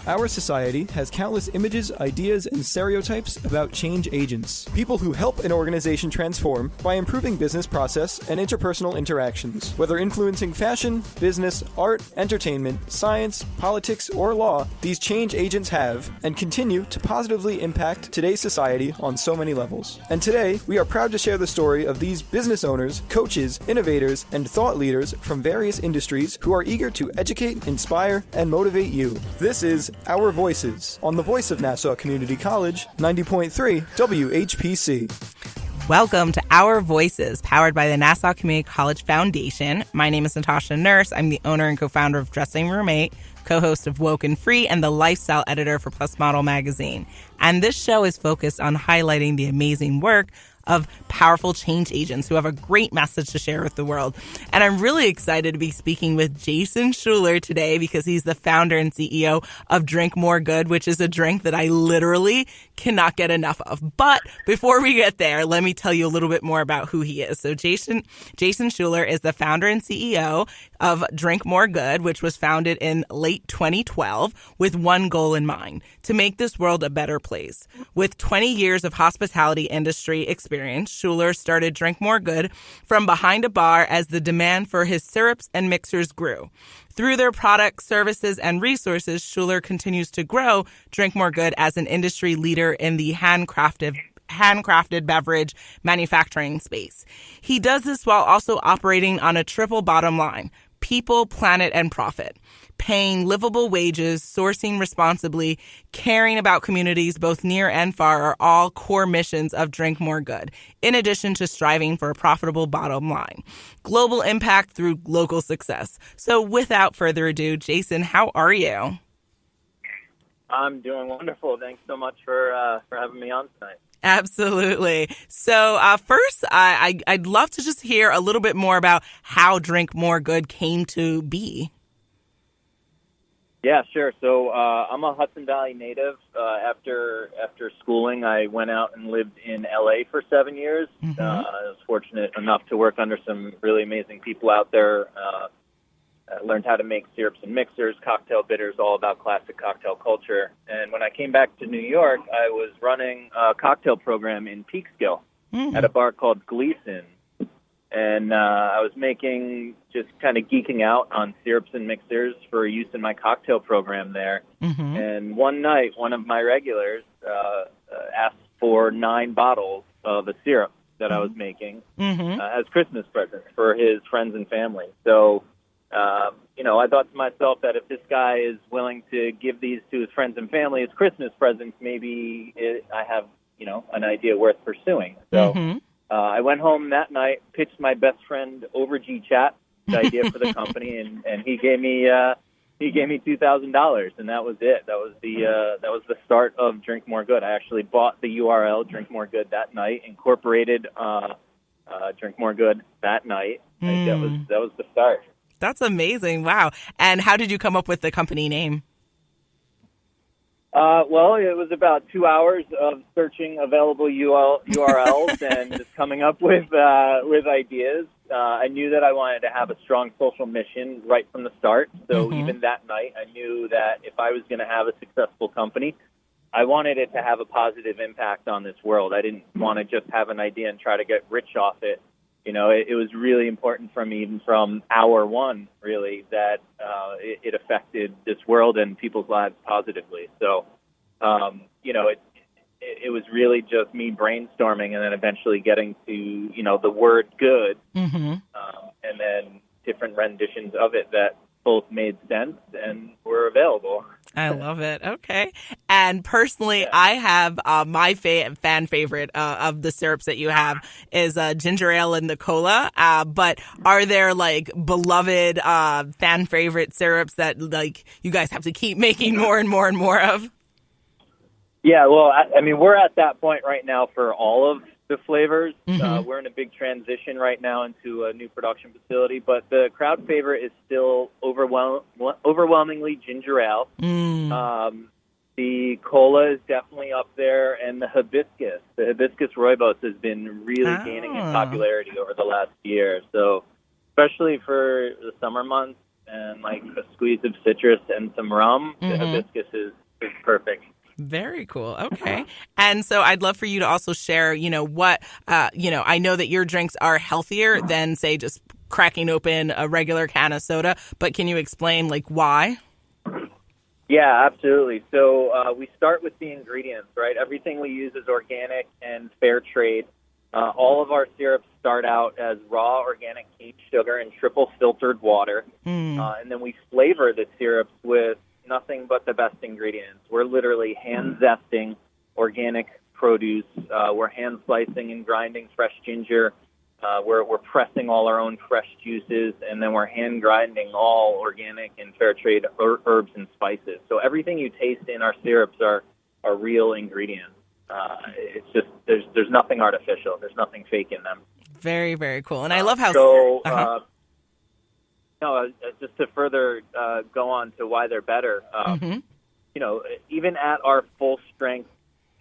Our society has countless images, ideas, and stereotypes about change agents. People who help an organization transform by improving business process and interpersonal interactions. Whether influencing fashion, business, art, entertainment, science, politics, or law, these change agents have and continue to positively impact today's society on so many levels. And today, we are proud to share the story of these business owners, coaches, innovators, and thought leaders from various industries who are eager to educate, inspire, and motivate you. This is Our Voices on the voice of Nassau Community College, 90.3 WHPC. Welcome to Our Voices, powered by the Nassau Community College Foundation. My name is Natasha Nurse. I'm the owner and co-founder of Dressing Roommate, co-host of Woke and Free, and the lifestyle editor for Plus Model magazine. And this show is focused on highlighting the amazing work of powerful change agents who have a great message to share with the world. And I'm really excited to be speaking with Jason Schuler today because he's the founder and CEO of Drink More Good, which is a drink that I literally cannot get enough of. But before we get there, let me tell you a little bit more about who he is. So Jason Schuler is the founder and CEO of Drink More Good, which was founded in late 2012 with one goal in mind: to make this world a better place. With 20 years of hospitality industry experience, Schuler started Drink More Good from behind a bar as the demand for his syrups and mixers grew. Through their products, services, and resources, Schuler continues to grow Drink More Good as an industry leader in the handcrafted beverage manufacturing space. He does this while also operating on a triple bottom line: people, planet, and profit. Paying livable wages, sourcing responsibly, caring about communities both near and far are all core missions of Drink More Good, in addition to striving for a profitable bottom line. Global impact through local success. So without further ado, Jason, how are you? I'm doing wonderful. Thanks so much for having me on tonight. Absolutely. So first, I'd love to just hear a little bit more about how Drink More Good came to be. Yeah, sure. So I'm a Hudson Valley native. After schooling, I went out and lived in LA for 7 years. Mm-hmm. I was fortunate enough to work under some really amazing people out there. I learned how to make syrups and mixers, cocktail bitters, all about classic cocktail culture. And when I came back to New York, I was running a cocktail program in Peekskill at a bar called Gleason. And I was just kind of geeking out on syrups and mixers for use in my cocktail program there. Mm-hmm. And one night, one of my regulars asked for 9 bottles of a syrup that I was making as Christmas presents for his friends and family. So, I thought to myself that if this guy is willing to give these to his friends and family as Christmas presents, maybe I have, an idea worth pursuing. So. I went home that night, pitched my best friend over GChat the idea for the company, and he gave me $2,000, and that was it. That was the start of Drink More Good. I actually bought the URL Drink More Good that night, incorporated Drink More Good that night. That was the start. That's amazing! Wow. And how did you come up with the company name? Well, it was about 2 hours of searching available URLs and just coming up with ideas. I knew that I wanted to have a strong social mission right from the start. So even that night, I knew that if I was going to have a successful company, I wanted it to have a positive impact on this world. I didn't want to just have an idea and try to get rich off it. It was really important for me, even from hour one, really, that it affected this world and people's lives positively. So, it was really just me brainstorming and then eventually getting to, the word good, and then different renditions of it that both made sense and were available. I love it. Okay. And personally, I have my fan favorite of the syrups that you have is ginger ale and the cola. But are there beloved fan favorite syrups that you guys have to keep making more and more and more of? Yeah, well, I mean, we're at that point right now for all of the flavors. We're in a big transition right now into a new production facility, but the crowd favorite is still overwhelmingly ginger ale. The cola is definitely up there, and the hibiscus rooibos has been really gaining in popularity over the last year. So especially for the summer months, and like a squeeze of citrus and some rum, the hibiscus is perfect. Very cool. Okay. And so I'd love for you to also share, what, I know that your drinks are healthier than, say, just cracking open a regular can of soda, but can you explain, like, why? Yeah, absolutely. So we start with the ingredients, right? Everything we use is organic and fair trade. All of our syrups start out as raw organic cane sugar and triple filtered water. And then we flavor the syrups with nothing but the best ingredients. We're literally hand zesting organic produce. We're hand slicing and grinding fresh ginger. We're pressing all our own fresh juices, and then we're hand grinding all organic and fair trade herbs and spices. So everything you taste in our syrups are real ingredients. It's just there's nothing artificial. There's nothing fake in them. Very, very cool. And I love how just to further go on to why they're better, even at our full strength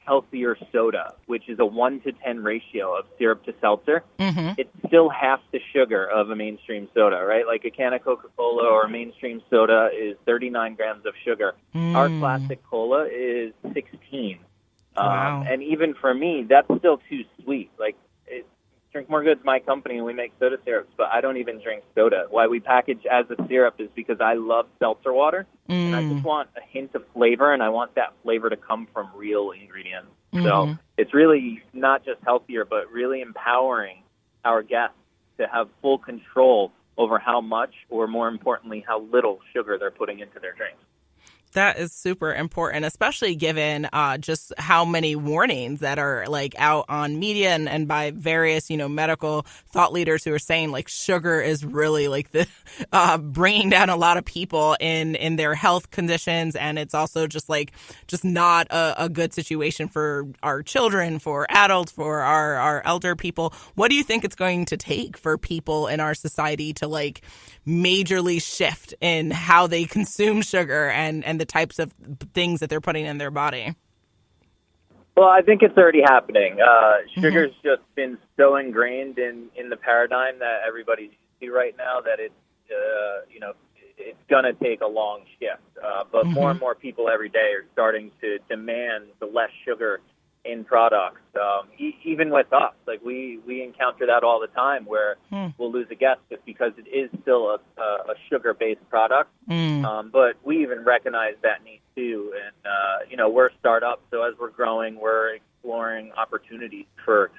healthier soda, which is a 1-to-10 ratio of syrup to seltzer, it's still half the sugar of a mainstream soda, right? Like a can of Coca-Cola or a mainstream soda is 39 grams of sugar. Our classic cola is 16. Wow. And even for me, that's still too sweet. Like, Drink More Good's my company, and we make soda syrups, but I don't even drink soda. Why we package as a syrup is because I love seltzer water, and I just want a hint of flavor, and I want that flavor to come from real ingredients. So it's really not just healthier, but really empowering our guests to have full control over how much, or more importantly, how little sugar they're putting into their drinks. That is super important, especially given just how many warnings that are like out on media and by various, medical thought leaders who are saying like sugar is really like the bringing down a lot of people in their health conditions. And it's also just not a good situation for our children, for adults, for our elder people. What do you think it's going to take for people in our society to like majorly shift in how they consume sugar and the types of things that they're putting in their body? Well, I think it's already happening. Sugar's just been so ingrained in the paradigm that everybody's used to right now that it's going to take a long shift. But more and more people every day are starting to demand the less sugar in products. Even with us, like we encounter that all the time where we'll lose a guest just because it is still a sugar-based product. But we even recognize that need too. And, we're a startup, so as we're growing, we're exploring opportunities for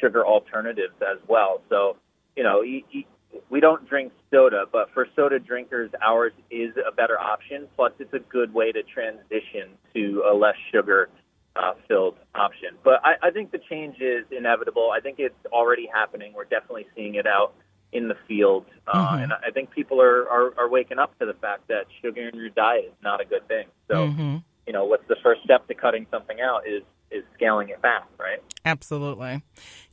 sugar alternatives as well. So, we don't drink soda, but for soda drinkers, ours is a better option. Plus, it's a good way to transition to a less sugar-filled option. But I think the change is inevitable. I think it's already happening. We're definitely seeing it out in the field. And I think people are waking up to the fact that sugar in your diet is not a good thing. So, what's the first step to cutting something out is scaling it back, right? Absolutely.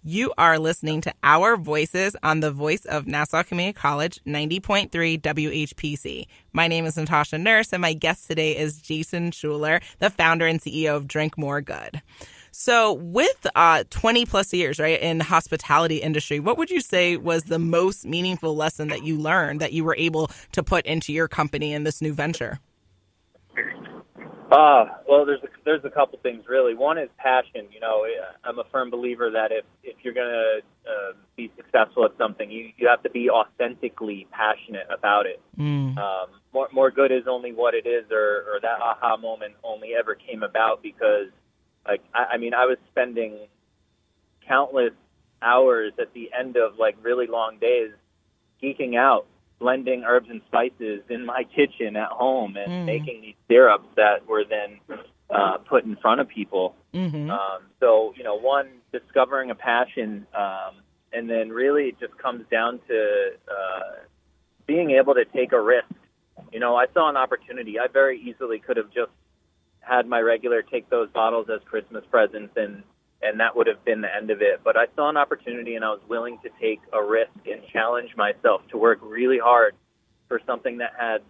You are listening to Our Voices on the Voice of Nassau Community College, 90.3 WHPC. My name is Natasha Nurse, and my guest today is Jason Schuler, the founder and CEO of Drink More Good. So with 20 plus years, right, in the hospitality industry, what would you say was the most meaningful lesson that you learned that you were able to put into your company in this new venture? Well, there's a couple things, really. One is passion. I'm a firm believer that if you're going to be successful at something, you have to be authentically passionate about it. More Good is only what it is, or that aha moment only ever came about because, I was spending countless hours at the end of, really long days geeking out, blending herbs and spices in my kitchen at home and making these syrups that were then put in front of people. So, one, discovering a passion, and then really it just comes down to being able to take a risk. I saw an opportunity. I very easily could have just had my regular take those bottles as Christmas presents and that would have been the end of it. But I saw an opportunity, and I was willing to take a risk and challenge myself to work really hard for something that had,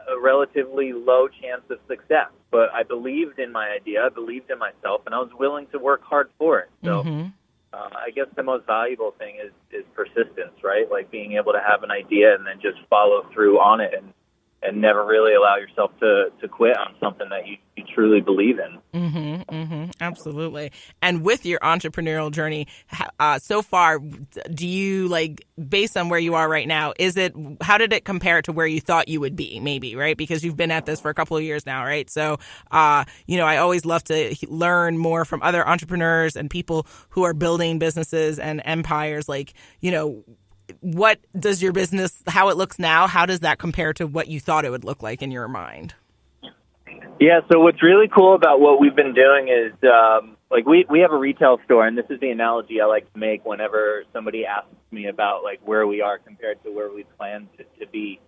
a relatively low chance of success. But I believed in my idea, I believed in myself, and I was willing to work hard for it. So, I guess the most valuable thing is persistence, right? Like being able to have an idea and then just follow through on it and never really allow yourself to quit on something that you truly believe in. Absolutely. And with your entrepreneurial journey so far, do you, like, based on where you are right now, how did it compare to where you thought you would be, maybe, right? Because you've been at this for a couple of years now, right? So, I always love to learn more from other entrepreneurs and people who are building businesses and empires. Like, what does your business, how it looks now, how does that compare to what you thought it would look like in your mind? Yeah, so what's really cool about what we've been doing is, we have a retail store, and this is the analogy I like to make whenever somebody asks me about, like, where we are compared to where we plan to be.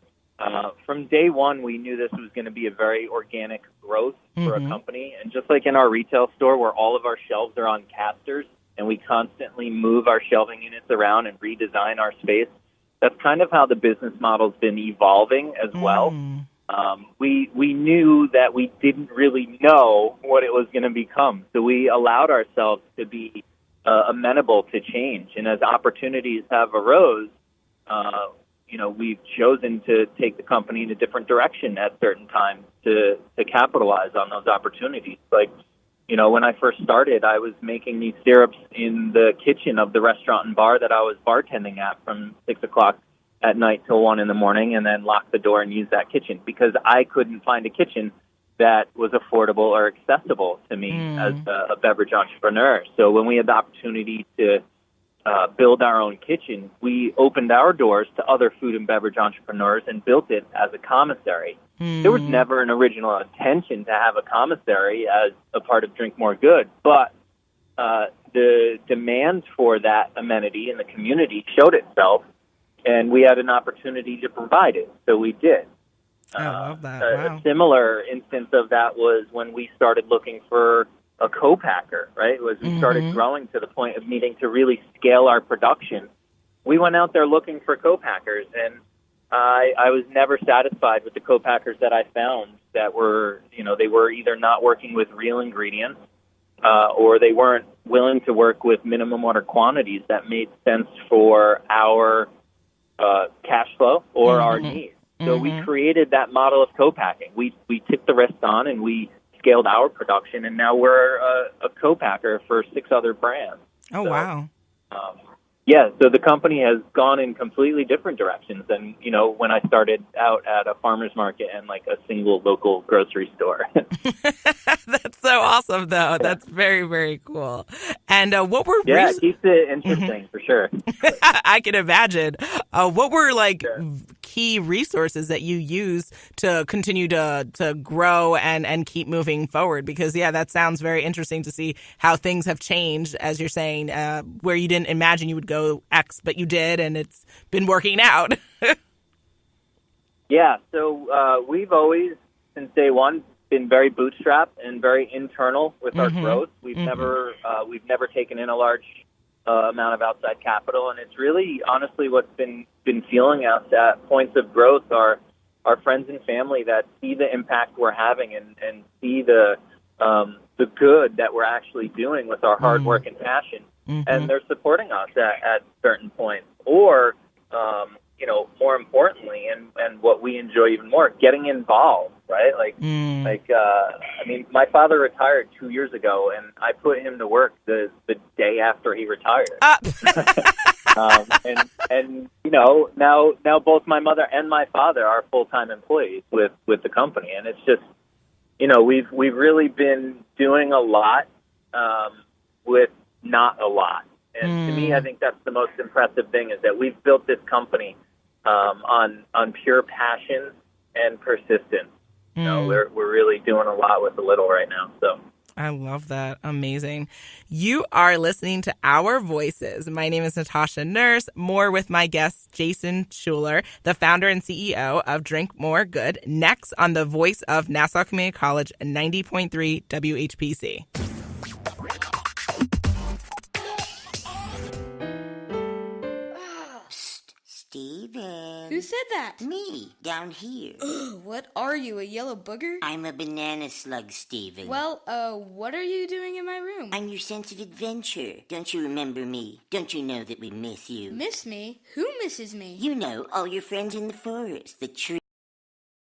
From day one, we knew this was going to be a very organic growth for a company. And just like in our retail store where all of our shelves are on casters and we constantly move our shelving units around and redesign our space, that's kind of how the business model's been evolving as well. We knew that we didn't really know what it was going to become. So we allowed ourselves to be amenable to change. And as opportunities have arose, we've chosen to take the company in a different direction at certain times to capitalize on those opportunities. Like, when I first started, I was making these syrups in the kitchen of the restaurant and bar that I was bartending at from 6 o'clock at night till 1 a.m, and then lock the door and use that kitchen because I couldn't find a kitchen that was affordable or accessible to me as a beverage entrepreneur. So when we had the opportunity to build our own kitchen, we opened our doors to other food and beverage entrepreneurs and built it as a commissary. There was never an original intention to have a commissary as a part of Drink More Good, but the demand for that amenity in the community showed itself, and we had an opportunity to provide it, so we did. I love that. Wow. A similar instance of that was when we started looking for a co-packer, right? We started growing to the point of needing to really scale our production. We went out there looking for co-packers, and I was never satisfied with the co-packers that I found that were, they were either not working with real ingredients or they weren't willing to work with minimum order quantities that made sense for our cash flow or our needs. So we created that model of co-packing. We took the risk on and we scaled our production, and now we're a co-packer for 6 other brands. Oh, wow. So the company has gone in completely different directions than, when I started out at a farmer's market and like a single local grocery store. That's so awesome, though. That's very, very cool. And what were... it keeps it interesting, for sure. I can imagine. What were, key resources that you use to continue to grow and keep moving forward? Because, that sounds very interesting to see how things have changed, as you're saying, where you didn't imagine you would go X, but you did, and it's been working out. So we've always, since day one, been very bootstrapped and very internal with our growth. We've never taken in a large amount of outside capital, and it's really honestly what's been fueling us at points of growth are our friends and family that see the impact we're having and see the good that we're actually doing with our hard work and passion, and they're supporting us at certain points, or more importantly, and what we enjoy even more, getting involved, right? My father retired 2 years ago, and I put him to work the day after he retired. Now both my mother and my father are full-time employees with the company, and it's just, we've really been doing a lot with not a lot. And to me, I think that's the most impressive thing, is that we've built this company on pure passion and persistence. We're really doing a lot with a little right now. So I love that. Amazing. You are listening to Our Voices. My name is Natasha Nurse. More with my guest, Jason Schuler, the founder and CEO of Drink More Good, next on the Voice of Nassau Community College 90.3 WHPC. Steven. Who said that? Me, down here. What are you, a yellow booger? I'm a banana slug, Steven. Well, what are you doing in my room? I'm your sense of adventure. Don't you remember me? Don't you know that we miss you? Miss me? Who misses me? You know, all your friends in the forest, the tree.